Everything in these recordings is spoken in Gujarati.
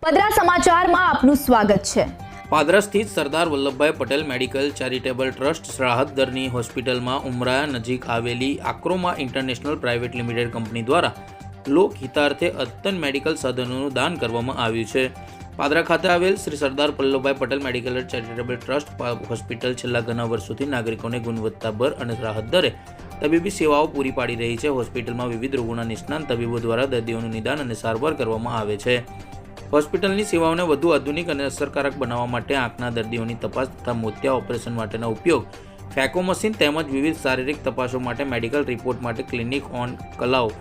પાદરા સમાચારમાં આપનું સ્વાગત છે। પાદરા સ્થિત Sardar Vallabhbhai Patel medical charitable trust રાહત દરની હોસ્પિટલમાં ઉમરાયા નજીક આવેલી આક્રોમા ઇન્ટરનેશનલ પ્રાઇવેટ લિમિટેડ કંપની દ્વારા લોકહિતાર્થે અદ્યતન મેડિકલ સાધનોનું દાન કરવામાં આવ્યું છે। પાદરા ખાતે આવેલ Shri Sardar Vallabhbhai Patel medical charitable trust hospital છેલ્લા ઘણા વર્ષોથી નાગરિકોને ગુણવત્તાભર અને રાહત દરે તબીબી સેવાઓ પૂરી પાડી રહી છે। હોસ્પિટલમાં વિવિધ રોગોના નિષ્ણાત તબીબો દ્વારા દર્દીઓનું નિદાન અને સારવાર કરવામાં આવે છે। હોસ્પિટલની સેવાઓને વધુ આધુનિક અને અસરકારક બનાવવા માટે આંખના દર્દીઓની તપાસ તથા મોતિયા ઓપરેશન માટેનો ઉપયોગ, ફેકો મશીન તેમજ વિવિધ શારીરિક તપાસો માટે મેડિકલ રિપોર્ટ માટે ક્લિનિક ઓન કલાવ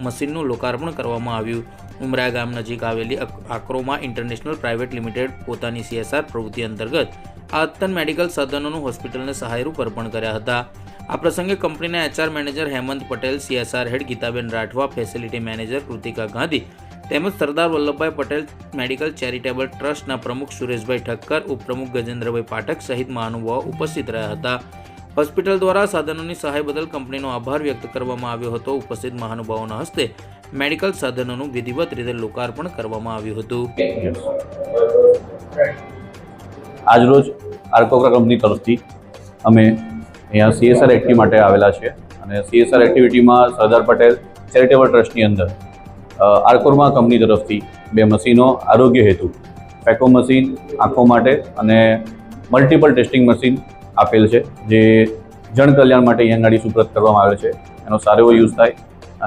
મશીનનું લોકાર્પણ કરવામાં આવ્યું। ઉમરાયા ગામ નજીક આવેલી આક્રોમા ઇન્ટરનેશનલ પ્રાઇવેટ લિમિટેડ પોતાની CSR પ્રવૃત્તિ અંતર્ગત આ અદ્યતન મેડિકલ સાધનોનું હોસ્પિટલને સહાયરૂપ અર્પણ કર્યા હતા। આ પ્રસંગે કંપનીના HR manager Hemant Patel, CSR હેડ ગીતાબેન રાઠવા, ફેસિલિટી મેનેજર કૃતિકા ગાંધી તેમજ સરદાર વલ્લભભાઈ પટેલ મેડિકલ ચેરિટેબલ ટ્રસ્ટના પ્રમુખ સુરેશભાઈ ઠક્કર, ઉપપ્રમુખ ગજેન્દ્રભાઈ પાઠક સહિત મહાનુભાવો ઉપસ્થિત રહ્યા હતા। હોસ્પિટલ દ્વારા સાધનોની સહાય બદલ કંપનીનો આભાર વ્યક્ત કરવામાં આવ્યો હતો। ઉપસ્થિત મહાનુભાવોના હસ્તે મેડિકલ સાધનોનું વિધિવત રીતે લોકાર્પણ કરવામાં આવ્યું હતું। આજરોજ આર્કોગ્રા કંપની તરફથી અમે અહીંયા CSR એક્ટિવિટી માટે આવેલા છે અને CSR એક્ટિવિટીમાં સરદાર પટેલ ચેરિટેબલ ટ્રસ્ટની અંદર આર્કોગ્રા કંપની તરફથી 2 મશીનો આરોગ્ય હેતુ, ફેકો મશીન આંખો માટે અને મલ્ટિપલ ટેસ્ટિંગ મશીન આપેલ છે, જે જન કલ્યાણ માટે અહીંયા ગાડી સુપ્રત કરવામાં આવે છે। એનો સારો એવો યુઝ થાય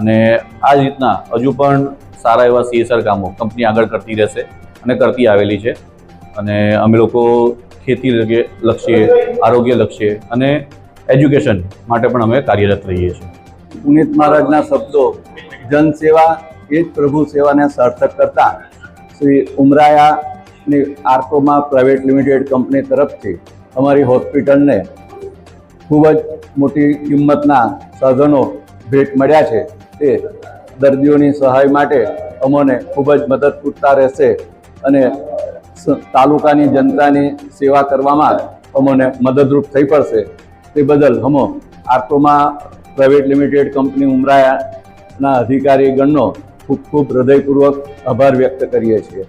અને આ જ રીતના હજુ પણ સારા એવા CSR કામો કંપની આગળ કરતી રહેશે અને કરતી આવેલી છે। અને અમે લોકો ખેતી લક્ષ્યે, આરોગ્ય લક્ષ્યે અને એજ્યુકેશન માટે પણ અમે કાર્યરત રહીએ છીએ। પુનિત મહારાજના શબ્દો જનસેવા એ જ પ્રભુ સેવાને સાર્થક કરતા શ્રી ઉમરાયાની આર્કોમા પ્રાઇવેટ લિમિટેડ કંપની તરફથી અમારી હોસ્પિટલને ખૂબ જ મોટી કિંમતના સાધનો ભેટ મળ્યા છે। તે દર્દીઓની સહાય માટે અમને ખૂબ જ મદદ પૂરતા રહેશે અને તાલુકાની જનતાની સેવા કરવામાં અમને મદદરૂપ થઈ પડશે। તે બદલ અમે આર્કોમા પ્રાઇવેટ લિમિટેડ કંપની ઉમરાયાના અધિકારીગણનો ખૂબ ખૂબ હૃદયપૂર્વક આભાર વ્યક્ત કરીએ છીએ।